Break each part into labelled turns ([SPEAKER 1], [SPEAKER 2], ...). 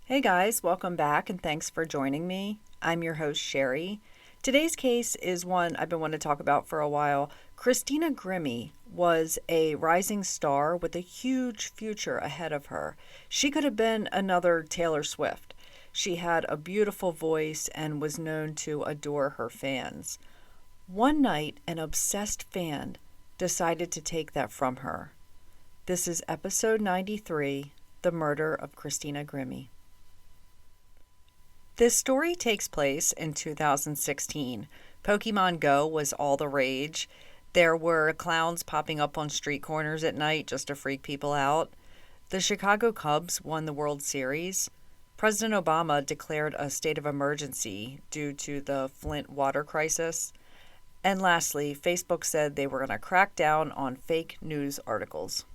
[SPEAKER 1] Hey guys, welcome back and thanks for joining me. I'm your host, Sherry. Today's case is one I've been wanting to talk about for a while. Christina Grimmie was a rising star with a huge future ahead of her. She could have been another Taylor Swift. She had a beautiful voice and was known to adore her fans. One night, an obsessed fan decided to take that from her. This is episode 93, The Murder of Christina Grimmie. This story takes place in 2016. Pokemon Go was all the rage. There were clowns popping up on street corners at night just to freak people out. The Chicago Cubs won the World Series. President Obama declared a state of emergency due to the Flint water crisis. And lastly, Facebook said they were going to crack down on fake news articles.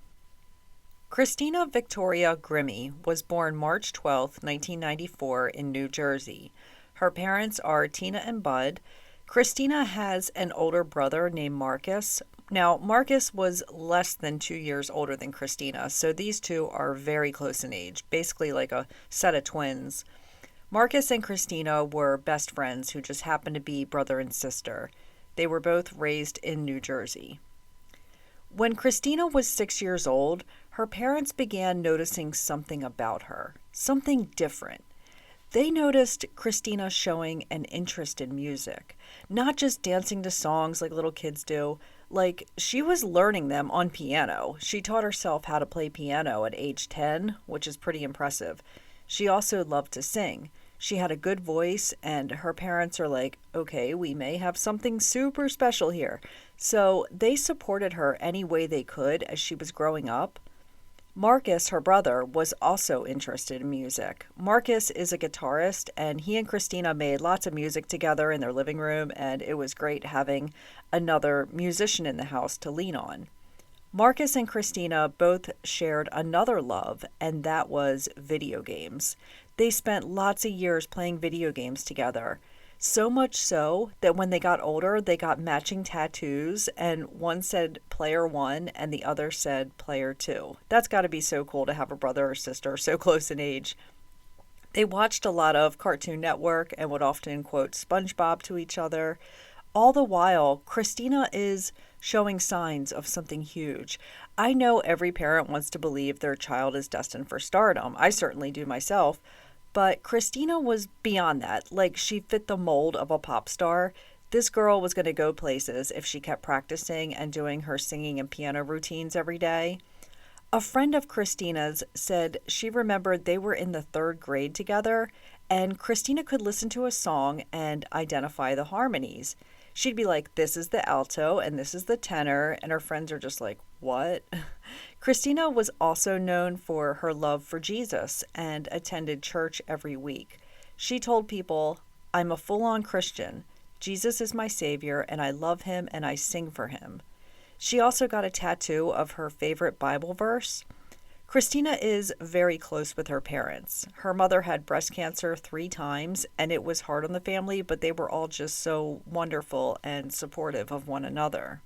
[SPEAKER 1] Christina Victoria Grimmie was born March 12, 1994 in New Jersey. Her parents are Tina and Bud. Christina has an older brother named Marcus. Now, Marcus was less than 2 years older than Christina, so these two are very close in age, basically like a set of twins. Marcus and Christina were best friends who just happened to be brother and sister. They were both raised in New Jersey. When Christina was 6 years old, her parents began noticing something about her, something different. They noticed Christina showing an interest in music, not just dancing to songs like little kids do. Like, she was learning them on piano. She taught herself how to play piano at age 10, which is pretty impressive. She also loved to sing. She had a good voice, and her parents are like, okay, we may have something super special here. So they supported her any way they could as she was growing up. Marcus, her brother, was also interested in music. Marcus is a guitarist, and he and Christina made lots of music together in their living room, and it was great having another musician in the house to lean on. Marcus and Christina both shared another love, and that was video games. They spent lots of years playing video games together. So much so that when they got older, they got matching tattoos, and one said player 1 and the other said player 2. That's got to be so cool to have a brother or sister so close in age. They watched a lot of Cartoon Network and would often quote SpongeBob to each other. All the while, Christina is showing signs of something huge. I know every parent wants to believe their child is destined for stardom. I certainly do myself. But Christina was beyond that. Like, she fit the mold of a pop star. This girl was going to go places if she kept practicing and doing her singing and piano routines every day. A friend of Christina's said she remembered they were in the 3rd grade together, and Christina could listen to a song and identify the harmonies. She'd be like, this is the alto and this is the tenor, and her friends are just like, what? Christina was also known for her love for Jesus and attended church every week. She told people, I'm a full-on Christian. Jesus is my savior, and I love him and I sing for him. She also got a tattoo of her favorite Bible verse. Christina is very close with her parents. Her mother had breast cancer 3 times, and it was hard on the family, but they were all just so wonderful and supportive of one another.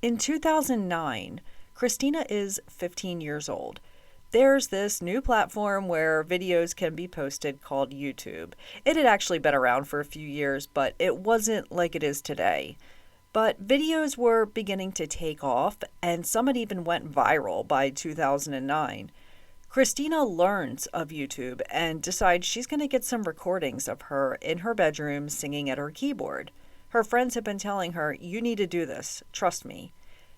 [SPEAKER 1] In 2009, Christina is 15 years old. There's this new platform where videos can be posted called YouTube. It had actually been around for a few years, but it wasn't like it is today. But videos were beginning to take off, and some had even went viral by 2009. Christina learns of YouTube and decides she's going to get some recordings of her in her bedroom singing at her keyboard. Her friends have been telling her, you need to do this, trust me.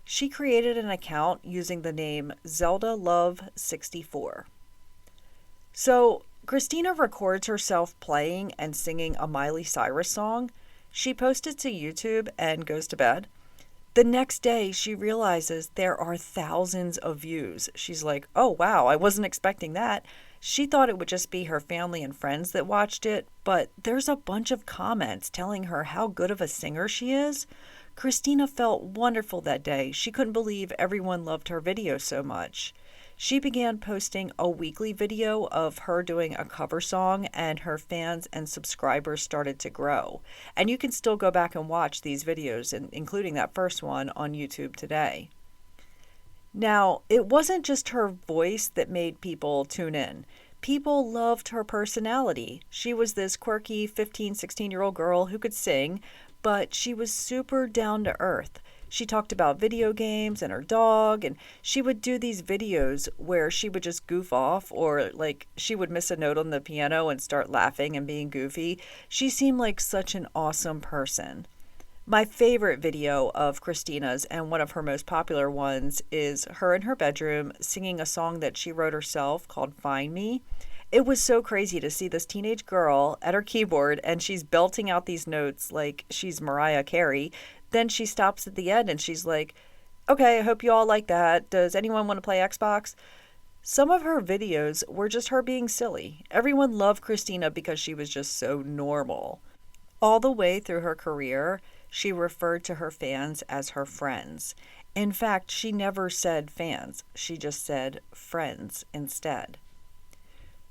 [SPEAKER 1] She created an account using the name Zelda Love 64. So Christina records herself playing and singing a Miley Cyrus song. She posts it to YouTube and goes to bed. The next day, she realizes there are thousands of views. She's like, oh, wow, I wasn't expecting that. She thought it would just be her family and friends that watched it, but there's a bunch of comments telling her how good of a singer she is. Christina felt wonderful that day. She couldn't believe everyone loved her video so much. She began posting a weekly video of her doing a cover song, and her fans and subscribers started to grow. And you can still go back and watch these videos, including that first one, on YouTube today. Now, it wasn't just her voice that made people tune in. People loved her personality. She was this quirky 15, 16-year-old girl who could sing, but she was super down to earth. She talked about video games and her dog, and she would do these videos where she would just goof off, or like she would miss a note on the piano and start laughing and being goofy. She seemed like such an awesome person. My favorite video of Christina's, and one of her most popular ones, is her in her bedroom singing a song that she wrote herself called Find Me. It was so crazy to see this teenage girl at her keyboard, and she's belting out these notes like she's Mariah Carey. Then she stops at the end and she's like, okay, I hope you all like that. Does anyone want to play Xbox? Some of her videos were just her being silly. Everyone loved Christina because she was just so normal. All the way through her career, she referred to her fans as her friends. In fact, she never said fans. She just said friends instead.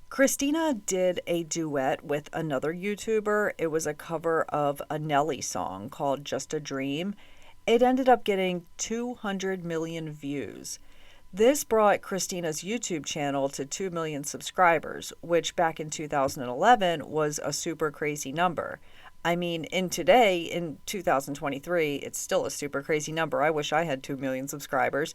[SPEAKER 1] Christina did a duet with another YouTuber. It was a cover of a Nelly song called Just a Dream. It ended up getting 200 million views. This brought Christina's YouTube channel to 2 million subscribers, which back in 2011 was a super crazy number. I mean, in 2023, it's still a super crazy number. I wish I had 2 million subscribers.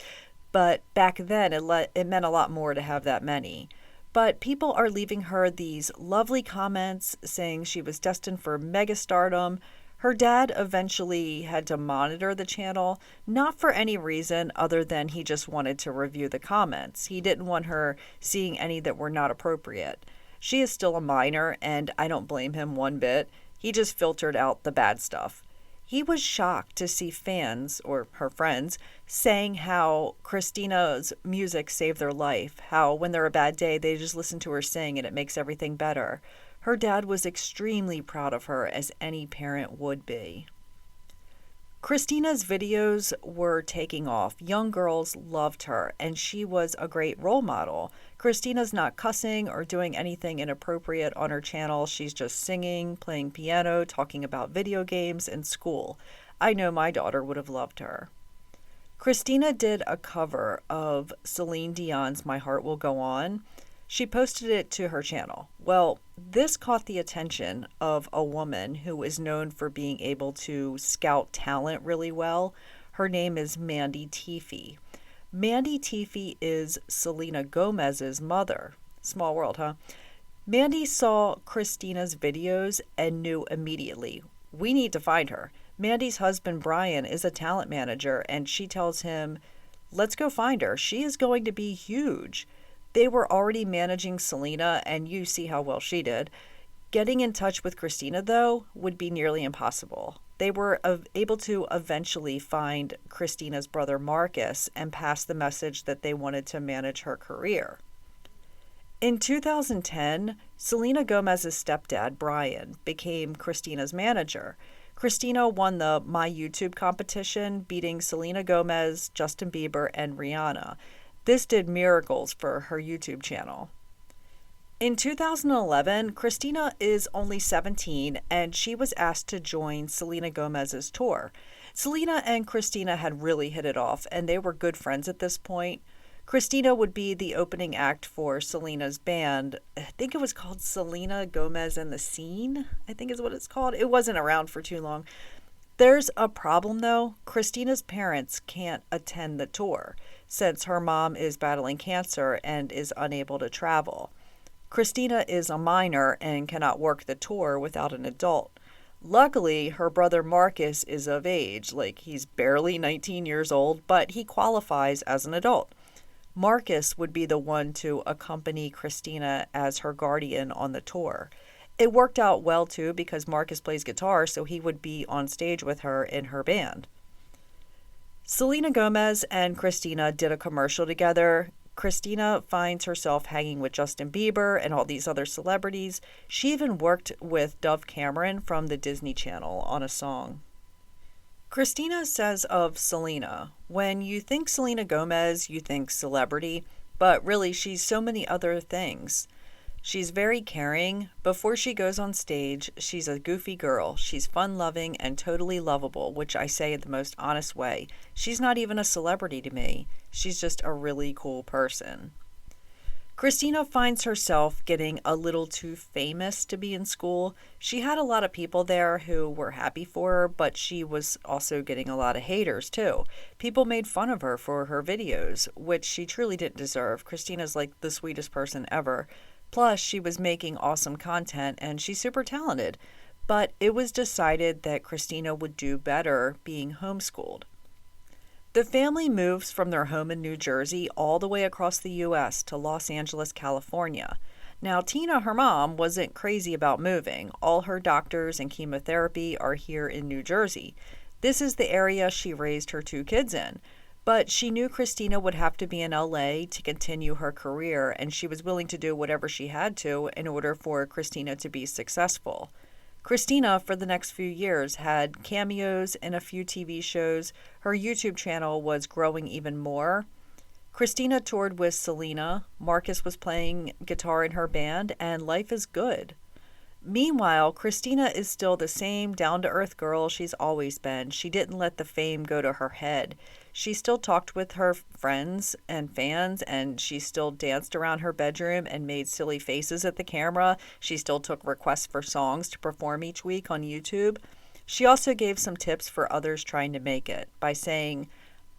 [SPEAKER 1] But back then, it meant a lot more to have that many. But people are leaving her these lovely comments saying she was destined for megastardom. Her dad eventually had to monitor the channel, not for any reason other than he just wanted to review the comments. He didn't want her seeing any that were not appropriate. She is still a minor, and I don't blame him one bit. He just filtered out the bad stuff. He was shocked to see fans, or her friends, saying how Christina's music saved their life, how when they're a bad day, they just listen to her sing and it makes everything better. Her dad was extremely proud of her, as any parent would be. Christina's videos were taking off. Young girls loved her, and she was a great role model. Christina's not cussing or doing anything inappropriate on her channel. She's just singing, playing piano, talking about video games and school. I know my daughter would have loved her. Christina did a cover of Celine Dion's My Heart Will Go On. She posted it to her channel. Well, this caught the attention of a woman who is known for being able to scout talent really well. Her name is Mandy Teefey. Mandy Teefey is Selena Gomez's mother. Small world, huh? Mandy saw Christina's videos and knew immediately, we need to find her. Mandy's husband, Brian, is a talent manager, and she tells him, let's go find her. She is going to be huge. They were already managing Selena, and you see how well she did. Getting in touch with Christina, though, would be nearly impossible. They were able to eventually find Christina's brother Marcus and pass the message that they wanted to manage her career. In 2010, Selena Gomez's stepdad, Brian, became Christina's manager. Christina won the My YouTube competition, beating Selena Gomez, Justin Bieber, and Rihanna. This did miracles for her YouTube channel. In 2011, Christina is only 17, and she was asked to join Selena Gomez's tour. Selena and Christina had really hit it off, and they were good friends at this point. Christina would be the opening act for Selena's band. I think it was called Selena Gomez and the Scene, I think is what it's called. It wasn't around for too long. There's a problem, though. Christina's parents can't attend the tour since her mom is battling cancer and is unable to travel. Christina is a minor and cannot work the tour without an adult. Luckily, her brother Marcus is of age, like he's barely 19 years old, but he qualifies as an adult. Marcus would be the one to accompany Christina as her guardian on the tour. It worked out well, too, because Marcus plays guitar, so he would be on stage with her in her band. Selena Gomez and Christina did a commercial together. Christina finds herself hanging with Justin Bieber and all these other celebrities. She even worked with Dove Cameron from the Disney Channel on a song. Christina says of Selena, when you think Selena Gomez, you think celebrity, but really she's so many other things. She's very caring. Before she goes on stage, she's a goofy girl. She's fun-loving and totally lovable, which I say in the most honest way. She's not even a celebrity to me. She's just a really cool person. Christina finds herself getting a little too famous to be in school. She had a lot of people there who were happy for her, but she was also getting a lot of haters too. People made fun of her for her videos, which she truly didn't deserve. Christina's like the sweetest person ever. Plus, she was making awesome content and she's super talented. But it was decided that Christina would do better being homeschooled. The family moves from their home in New Jersey all the way across the U.S. to Los Angeles, California. Now, Tina, her mom, wasn't crazy about moving. All her doctors and chemotherapy are here in New Jersey. This is the area she raised her 2 kids in. But she knew Christina would have to be in LA to continue her career, and she was willing to do whatever she had to in order for Christina to be successful. Christina, for the next few years, had cameos in a few TV shows. Her YouTube channel was growing even more. Christina toured with Selena. Marcus was playing guitar in her band, and life is good. Meanwhile, Christina is still the same down-to-earth girl she's always been. She didn't let the fame go to her head. She still talked with her friends and fans, and she still danced around her bedroom and made silly faces at the camera. She still took requests for songs to perform each week on YouTube. She also gave some tips for others trying to make it by saying,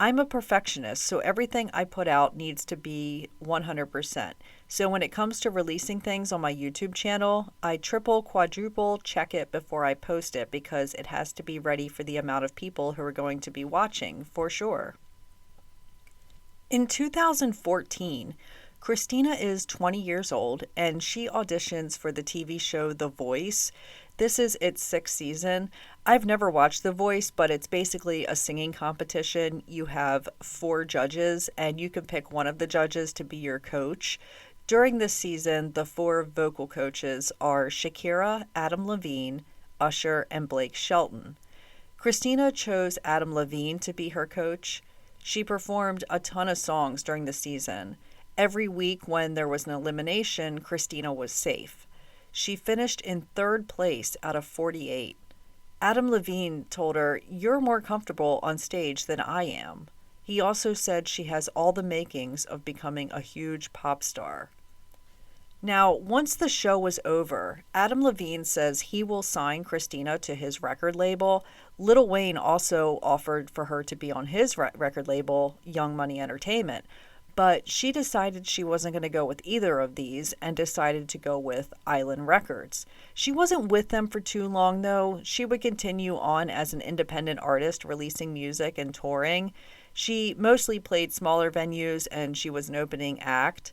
[SPEAKER 1] I'm a perfectionist, so everything I put out needs to be 100%. So when it comes to releasing things on my YouTube channel, I triple, quadruple check it before I post it because it has to be ready for the amount of people who are going to be watching, for sure. In 2014, Christina is 20 years old and she auditions for the TV show The Voice. This is its 6th season. I've never watched The Voice, but it's basically a singing competition. You have 4 judges, and you can pick one of the judges to be your coach. During this season, the 4 vocal coaches are Shakira, Adam Levine, Usher, and Blake Shelton. Christina chose Adam Levine to be her coach. She performed a ton of songs during the season. Every week when there was an elimination, Christina was safe. She finished in 3rd place out of 48. Adam Levine told her, "You're more comfortable on stage than I am." He also said she has all the makings of becoming a huge pop star. Now, once the show was over, Adam Levine says he will sign Christina to his record label. Lil Wayne also offered for her to be on his record label, Young Money Entertainment. But she decided she wasn't going to go with either of these and decided to go with Island Records. She wasn't with them for too long, though. She would continue on as an independent artist, releasing music and touring. She mostly played smaller venues and she was an opening act.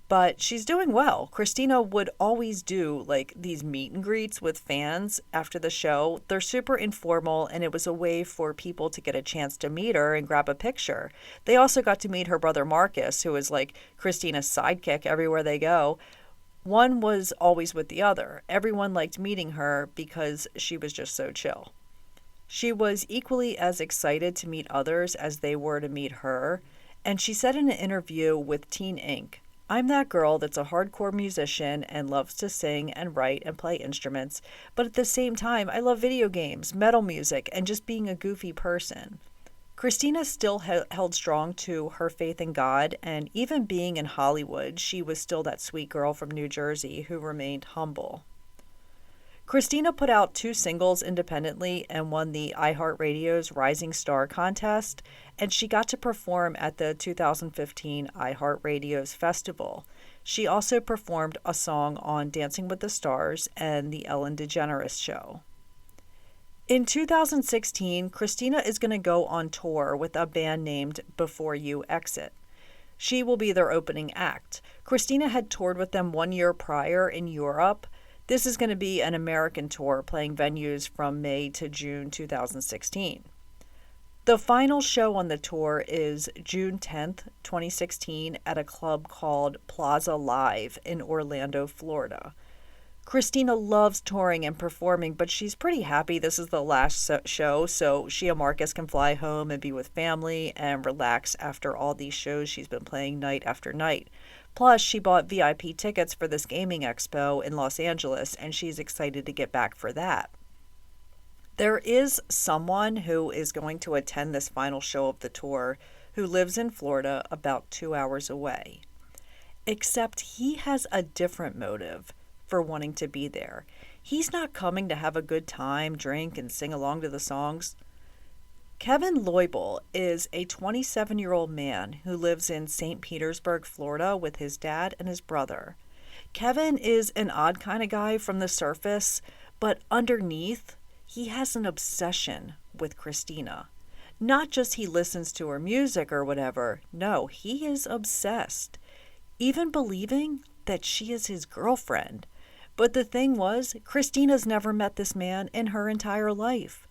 [SPEAKER 1] But she's doing well. Christina would always do like these meet and greets with fans after the show. They're super informal, and it was a way for people to get a chance to meet her and grab a picture. They also got to meet her brother Marcus, who is like Christina's sidekick everywhere they go. One was always with the other. Everyone liked meeting her because she was just so chill. She was equally as excited to meet others as they were to meet her. And she said in an interview with Teen Inc., "I'm that girl that's a hardcore musician and loves to sing and write and play instruments, but at the same time, I love video games, metal music, and just being a goofy person." Christina still held strong to her faith in God, and even being in Hollywood, she was still that sweet girl from New Jersey who remained humble. Christina put out 2 singles independently and won the iHeartRadio's Rising Star contest, and she got to perform at the 2015 iHeartRadio's festival. She also performed a song on Dancing with the Stars and The Ellen DeGeneres Show. In 2016, Christina is going to go on tour with a band named Before You Exit. She will be their opening act. Christina had toured with them 1 year prior in Europe. This is going to be an American tour playing venues from May to June 2016. The final show on the tour is June 10th, 2016, at a club called Plaza Live in Orlando, Florida. Christina loves touring and performing, but she's pretty happy this is the last show, so she and Marcus can fly home and be with family and relax after all these shows she's been playing night after night. Plus, she bought VIP tickets for this gaming expo in Los Angeles, and she's excited to get back for that. There is someone who is going to attend this final show of the tour who lives in Florida about 2 hours away. Except he has a different motive for wanting to be there. He's not coming to have a good time, drink, and sing along to the songs. Kevin Loibel is a 27-year-old man who lives in St. Petersburg, Florida with his dad and his brother. Kevin is an odd kind of guy from the surface, but underneath, he has an obsession with Christina. Not just he listens to her music or whatever. No, he is obsessed. Even believing that she is his girlfriend. But the thing was, Christina's never met this man in her entire life.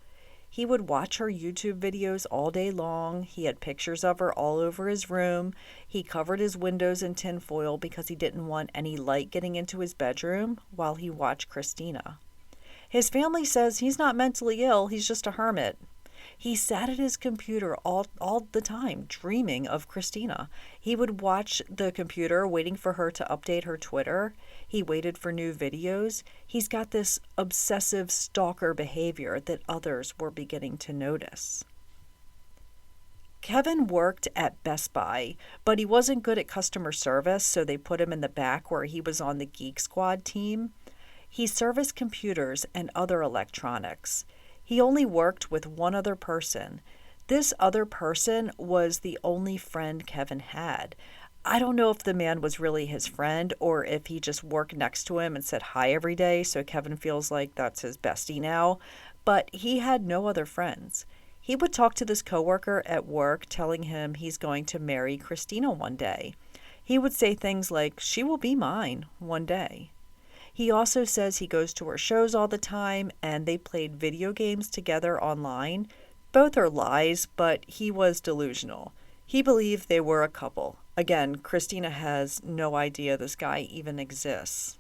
[SPEAKER 1] He would watch her YouTube videos all day long. He had pictures of her all over his room. He covered his windows in tinfoil because he didn't want any light getting into his bedroom while he watched Christina. His family says he's not mentally ill, he's just a hermit. He sat at his computer all the time, dreaming of Christina. He would watch the computer, waiting for her to update her Twitter. He waited for new videos. He's got this obsessive stalker behavior that others were beginning to notice. Kevin worked at Best Buy, but he wasn't good at customer service, so they put him in the back where he was on the Geek Squad team. He serviced computers and other electronics. He only worked with one other person. This other person was the only friend Kevin had. I don't know if the man was really his friend or if he just worked next to him and said hi every day, so Kevin feels like that's his bestie now, but he had no other friends. He would talk to this coworker at work telling him he's going to marry Christina one day. He would say things like, "She will be mine one day." He also says he goes to her shows all the time and they played video games together online. Both are lies, but he was delusional. He believed they were a couple. Again, Christina has no idea this guy even exists.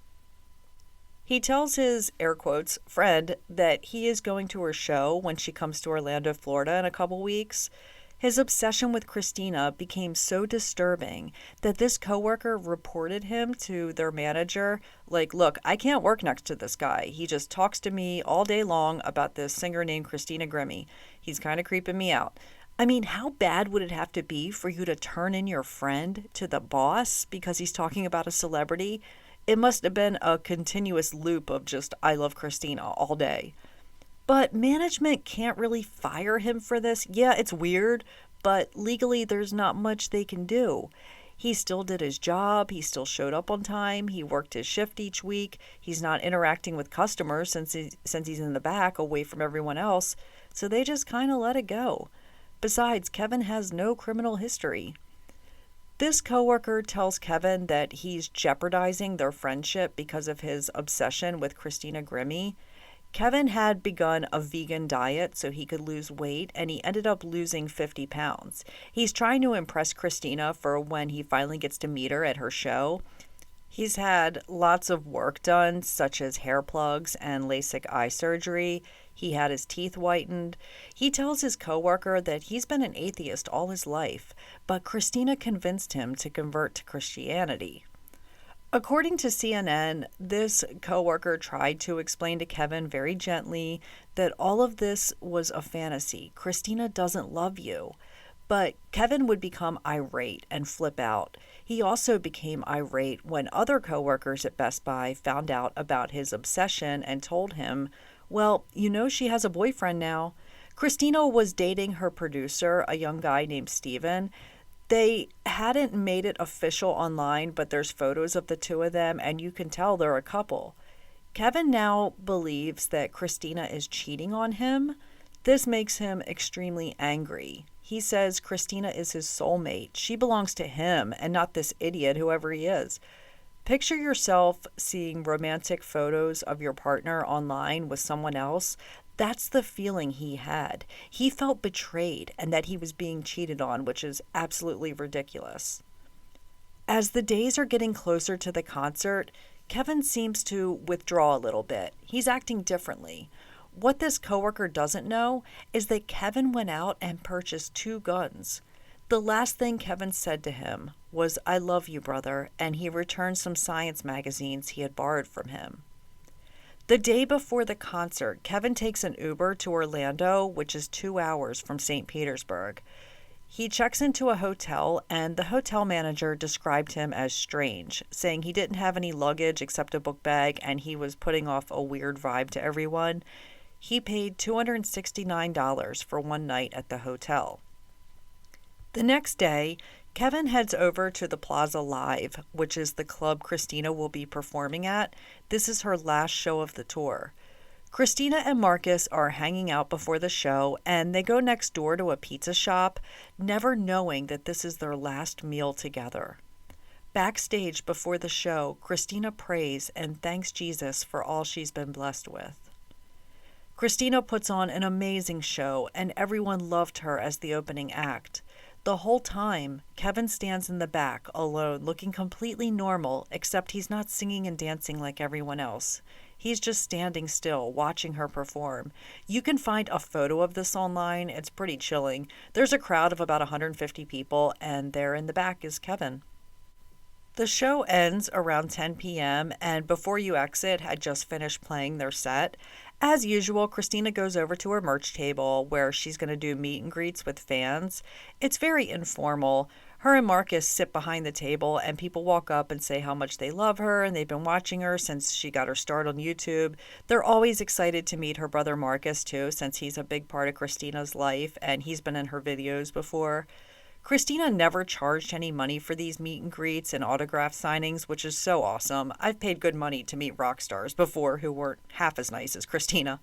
[SPEAKER 1] He tells his, air quotes, friend that he is going to her show when she comes to Orlando, Florida in a couple weeks. His obsession with Christina became so disturbing that this coworker reported him to their manager. Like, look, I can't work next to this guy. He just talks to me all day long about this singer named Christina Grimmie. He's kind of creeping me out. I mean, how bad would it have to be for you to turn in your friend to the boss because he's talking about a celebrity? It must have been a continuous loop of just, I love Christina all day. But management can't really fire him for this. Yeah, it's weird, but legally there's not much they can do. He still did his job. He still showed up on time. He worked his shift each week. He's not interacting with customers since he's in the back away from everyone else. So they just kind of let it go. Besides, Kevin has no criminal history. This coworker tells Kevin that he's jeopardizing their friendship because of his obsession with Christina Grimmie. Kevin had begun a vegan diet so he could lose weight, and he ended up losing 50 pounds. He's trying to impress Christina for when he finally gets to meet her at her show. He's had lots of work done, such as hair plugs and LASIK eye surgery. He had his teeth whitened. He tells his coworker that he's been an atheist all his life, but Christina convinced him to convert to Christianity. According to CNN, this coworker tried to explain to Kevin very gently that all of this was a fantasy. Christina doesn't love you. But Kevin would become irate and flip out. He also became irate when other coworkers at Best Buy found out about his obsession and told him, well, you know she has a boyfriend now. Christina was dating her producer, a young guy named Steven. They hadn't made it official online, but there's photos of the two of them, and you can tell they're a couple. Kevin now believes that Christina is cheating on him. This makes him extremely angry. He says Christina is his soulmate. She belongs to him and not this idiot, whoever he is. Picture yourself seeing romantic photos of your partner online with someone else. That's the feeling he had. He felt betrayed and that he was being cheated on, which is absolutely ridiculous. As the days are getting closer to the concert, Kevin seems to withdraw a little bit. He's acting differently. What this coworker doesn't know is that Kevin went out and purchased 2 guns. The last thing Kevin said to him was, "I love you, brother," and he returned some science magazines he had borrowed from him. The day before the concert, Kevin takes an Uber to Orlando, which is 2 hours from St. Petersburg. He checks into a hotel, and the hotel manager described him as strange, saying he didn't have any luggage except a book bag and he was putting off a weird vibe to everyone. He paid $269 for one night at the hotel. The next day, Kevin heads over to the Plaza Live, which is the club Christina will be performing at. This is her last show of the tour. Christina and Marcus are hanging out before the show, and they go next door to a pizza shop, never knowing that this is their last meal together. Backstage before the show, Christina prays and thanks Jesus for all she's been blessed with. Christina puts on an amazing show, and everyone loved her as the opening act. The whole time, Kevin stands in the back, alone, looking completely normal, except he's not singing and dancing like everyone else. He's just standing still, watching her perform. You can find a photo of this online. It's pretty chilling. There's a crowd of about 150 people, and there in the back is Kevin. The show ends around 10 p.m., and Before You Exit had just finished playing their set. As usual, Christina goes over to her merch table where she's going to do meet and greets with fans. It's very informal. Her and Marcus sit behind the table, and people walk up and say how much they love her, and they've been watching her since she got her start on YouTube. They're always excited to meet her brother Marcus, too, since he's a big part of Christina's life, and he's been in her videos before. Christina never charged any money for these meet and greets and autograph signings, which is so awesome. I've paid good money to meet rock stars before who weren't half as nice as Christina.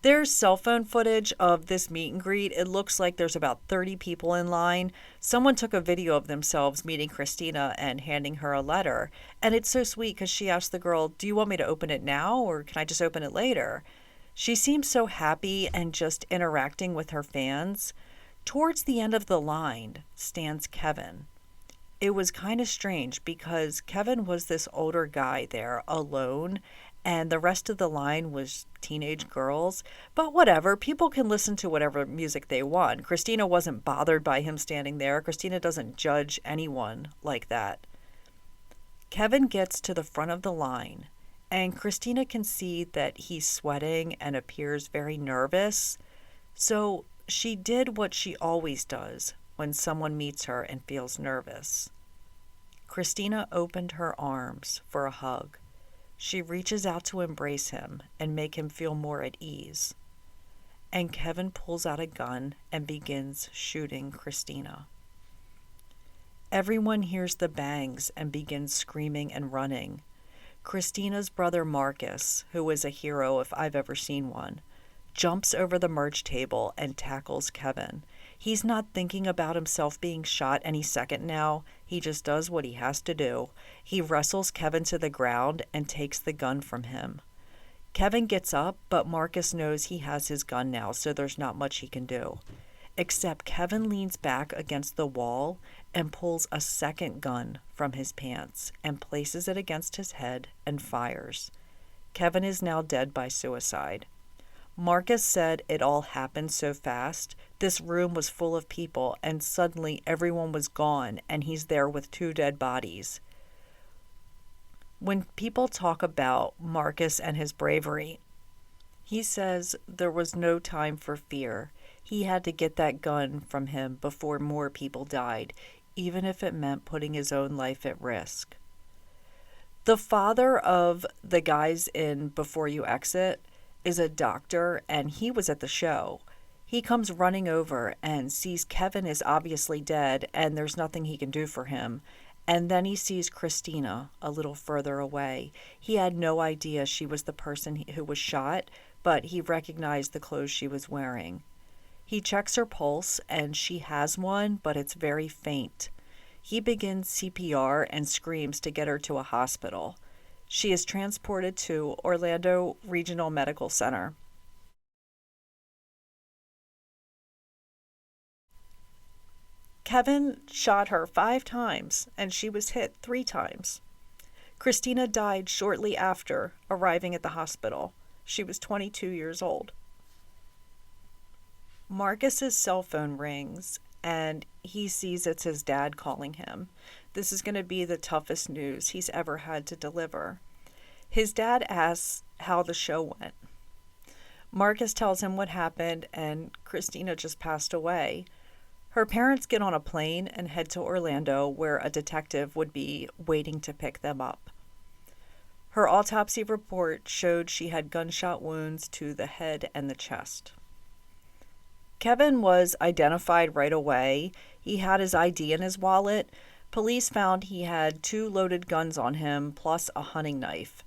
[SPEAKER 1] There's cell phone footage of this meet and greet. It looks like there's about 30 people in line. Someone took a video of themselves meeting Christina and handing her a letter. And it's so sweet because she asked the girl, "Do you want me to open it now or can I just open it later?" She seems so happy and just interacting with her fans. Towards the end of the line stands Kevin. It was kind of strange because Kevin was this older guy there alone, and the rest of the line was teenage girls. But whatever, people can listen to whatever music they want. Christina wasn't bothered by him standing there. Christina doesn't judge anyone like that. Kevin gets to the front of the line, and Christina can see that he's sweating and appears very nervous. So she did what she always does when someone meets her and feels nervous. Christina opened her arms for a hug. She reaches out to embrace him and make him feel more at ease. And Kevin pulls out a gun and begins shooting Christina. Everyone hears the bangs and begins screaming and running. Christina's brother Marcus, who is a hero if I've ever seen one, jumps over the merch table and tackles Kevin. He's not thinking about himself being shot any second now. He just does what he has to do. He wrestles Kevin to the ground and takes the gun from him. Kevin gets up, but Marcus knows he has his gun now, so there's not much he can do. Except Kevin leans back against the wall and pulls a second gun from his pants and places it against his head and fires. Kevin is now dead by suicide. Marcus said it all happened so fast. This room was full of people, and suddenly everyone was gone, and he's there with 2 dead bodies. When people talk about Marcus and his bravery, he says there was no time for fear. He had to get that gun from him before more people died, even if it meant putting his own life at risk. The father of the guys in Before You Exit is a doctor, and he was at the show. He comes running over and sees Kevin is obviously dead and there's nothing he can do for him. And then he sees Christina a little further away. He had no idea she was the person who was shot, but he recognized the clothes she was wearing. He checks her pulse and she has one, but it's very faint. He begins CPR and screams to get her to a hospital. She is transported to Orlando Regional Medical Center. Kevin shot her 5 times, and she was hit 3 times. Christina died shortly after arriving at the hospital. She was 22 years old. Marcus's cell phone rings, and he sees it's his dad calling him. This is going to be the toughest news he's ever had to deliver. His dad asks how the show went. Marcus tells him what happened, and Christina just passed away. Her parents get on a plane and head to Orlando, where a detective would be waiting to pick them up. Her autopsy report showed she had gunshot wounds to the head and the chest. Kevin was identified right away. He had his ID in his wallet. Police found he had 2 loaded guns on him, plus a hunting knife.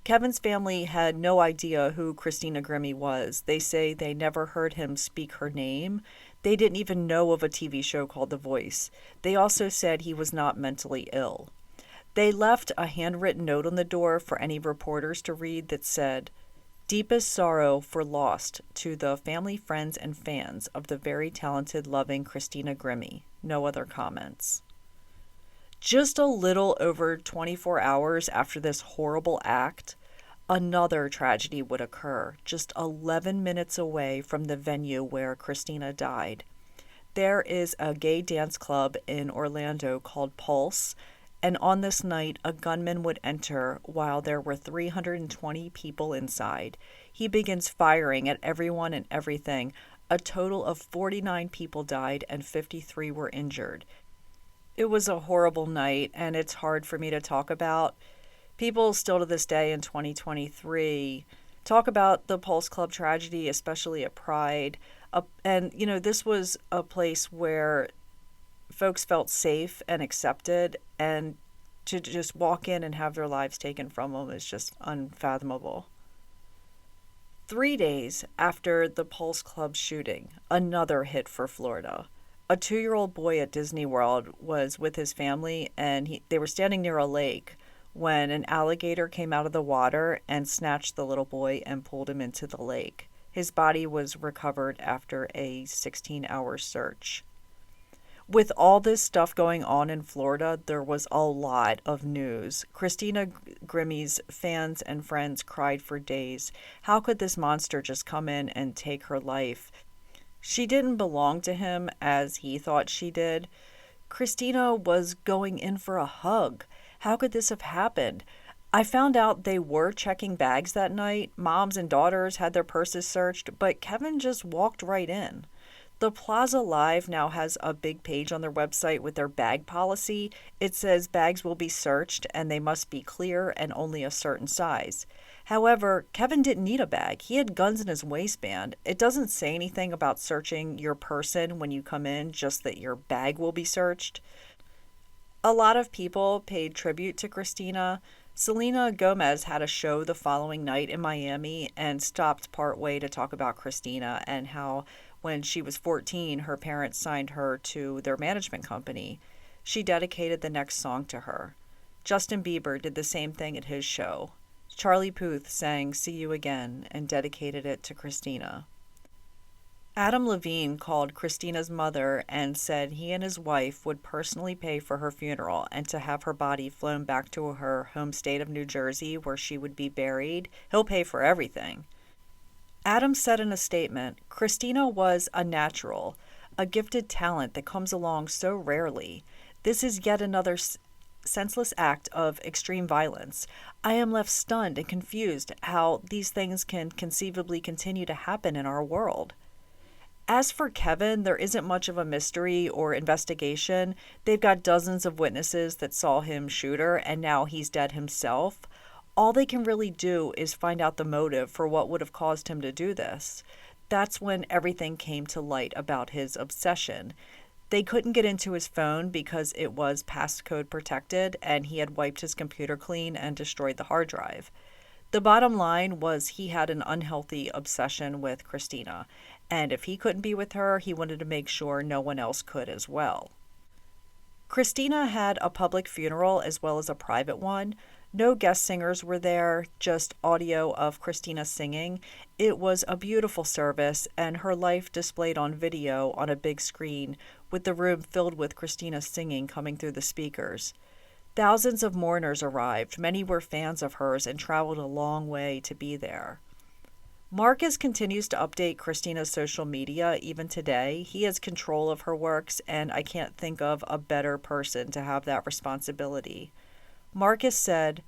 [SPEAKER 1] Kevin's family had no idea who Christina Grimmie was. They say they never heard him speak her name. They didn't even know of a TV show called The Voice. They also said he was not mentally ill. They left a handwritten note on the door for any reporters to read that said, "Deepest sorrow for lost to the family, friends, and fans of the very talented, loving Christina Grimmie. No other comments." Just a little over 24 hours after this horrible act, another tragedy would occur, just 11 minutes away from the venue where Christina died. There is a gay dance club in Orlando called Pulse, and on this night, a gunman would enter while there were 320 people inside. He begins firing at everyone and everything. A total of 49 people died and 53 were injured. It was a horrible night, and it's hard for me to talk about. People still to this day in 2023 talk about the Pulse Club tragedy, especially at Pride. And, this was a place where folks felt safe and accepted, and to just walk in and have their lives taken from them is just unfathomable. 3 days after the Pulse Club shooting, another hit for Florida. A 2-year-old boy at Disney World was with his family, and they were standing near a lake when an alligator came out of the water and snatched the little boy and pulled him into the lake. His body was recovered after a 16-hour search. With all this stuff going on in Florida, there was a lot of news. Christina Grimmie's fans and friends cried for days. How could this monster just come in and take her life? She didn't belong to him as he thought she did. Christina was going in for a hug. How could this have happened? I found out they were checking bags that night. Moms and daughters had their purses searched, but Kevin just walked right in. The Plaza Live now has a big page on their website with their bag policy. It says bags will be searched and they must be clear and only a certain size. However, Kevin didn't need a bag. He had guns in his waistband. It doesn't say anything about searching your person when you come in, just that your bag will be searched. A lot of people paid tribute to Christina. Selena Gomez had a show the following night in Miami and stopped partway to talk about Christina and how when she was 14, her parents signed her to their management company. She dedicated the next song to her. Justin Bieber did the same thing at his show. Charlie Puth sang "See You Again" and dedicated it to Christina. Adam Levine called Christina's mother and said he and his wife would personally pay for her funeral and to have her body flown back to her home state of New Jersey where she would be buried. He'll pay for everything. Adam said in a statement, "Christina was a natural, a gifted talent that comes along so rarely. This is yet another senseless act of extreme violence. I am left stunned and confused how these things can conceivably continue to happen in our world." As for Kevin, there isn't much of a mystery or investigation. They've got dozens of witnesses that saw him shoot her, and now he's dead himself. All they can really do is find out the motive for what would have caused him to do this. That's when everything came to light about his obsession. They couldn't get into his phone because it was passcode protected, and he had wiped his computer clean and destroyed the hard drive. The bottom line was he had an unhealthy obsession with Christina, and if he couldn't be with her, he wanted to make sure no one else could as well. Christina had a public funeral as well as a private one. No guest singers were there, just audio of Christina singing. It was a beautiful service, and her life displayed on video on a big screen, with the room filled with Christina singing coming through the speakers. Thousands of mourners arrived. Many were fans of hers and traveled a long way to be there. Marcus continues to update Christina's social media even today. He has control of her works, and I can't think of a better person to have that responsibility. Marcus said,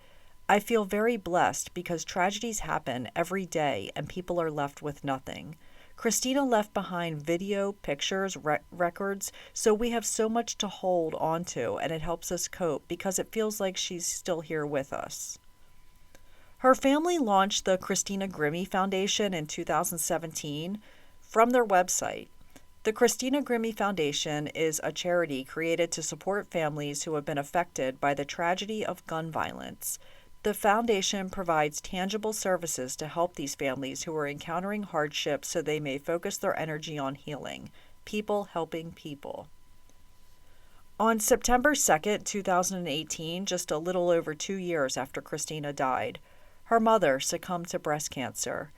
[SPEAKER 1] "I feel very blessed because tragedies happen every day and people are left with nothing. Christina left behind video, pictures, records, so we have so much to hold on to, and it helps us cope because it feels like she's still here with us." Her family launched the Christina Grimmie Foundation in 2017 from their website. The Christina Grimmie Foundation is a charity created to support families who have been affected by the tragedy of gun violence. The foundation provides tangible services to help these families who are encountering hardships so they may focus their energy on healing. People helping people. On September 2nd, 2018, just a little over 2 years after Christina died, her mother succumbed to breast cancer.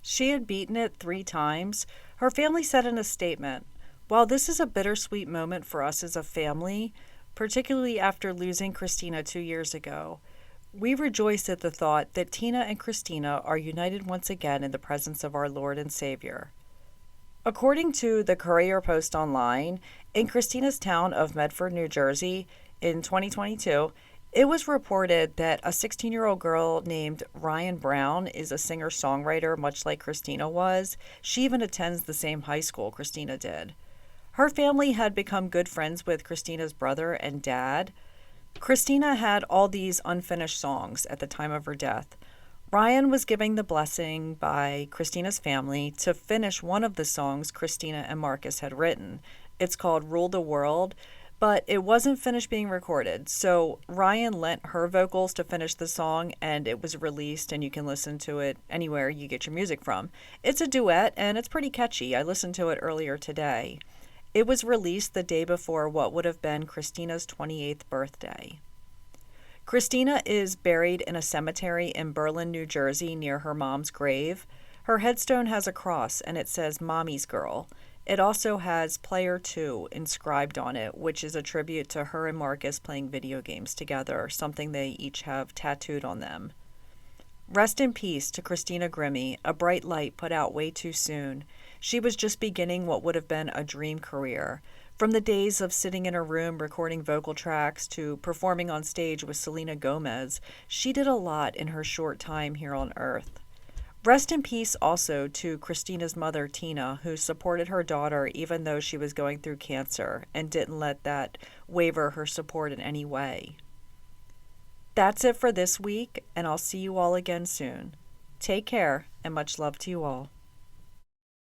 [SPEAKER 1] She had beaten it 3 times. Her family said in a statement, "While this is a bittersweet moment for us as a family, particularly after losing Christina 2 years ago, we rejoice at the thought that Tina and Christina are united once again in the presence of our Lord and Savior." According to the Courier-Post Online, in Christina's town of Medford, New Jersey, in 2022, it was reported that a 16-year-old girl named Ryan Brown is a singer-songwriter, much like Christina was. She even attends the same high school Christina did. Her family had become good friends with Christina's brother and dad. Christina had all these unfinished songs at the time of her death. Ryan was giving the blessing by Christina's family to finish one of the songs Christina and Marcus had written. It's called "Rule the World," but it wasn't finished being recorded. So Ryan lent her vocals to finish the song, and it was released, and you can listen to it anywhere you get your music from. It's a duet, and it's pretty catchy. I listened to it earlier today. It was released the day before what would have been Christina's 28th birthday. Christina is buried in a cemetery in Berlin, New Jersey, near her mom's grave. Her headstone has a cross, and it says "Mommy's Girl." It also has Player 2 inscribed on it, which is a tribute to her and Marcus playing video games together, something they each have tattooed on them. Rest in peace to Christina Grimmie, a bright light put out way too soon. She was just beginning what would have been a dream career. From the days of sitting in her room recording vocal tracks to performing on stage with Selena Gomez, she did a lot in her short time here on Earth. Rest in peace also to Christina's mother, Tina, who supported her daughter even though she was going through cancer and didn't let that waver her support in any way. That's it for this week, and I'll see you all again soon. Take care, and much love to you all.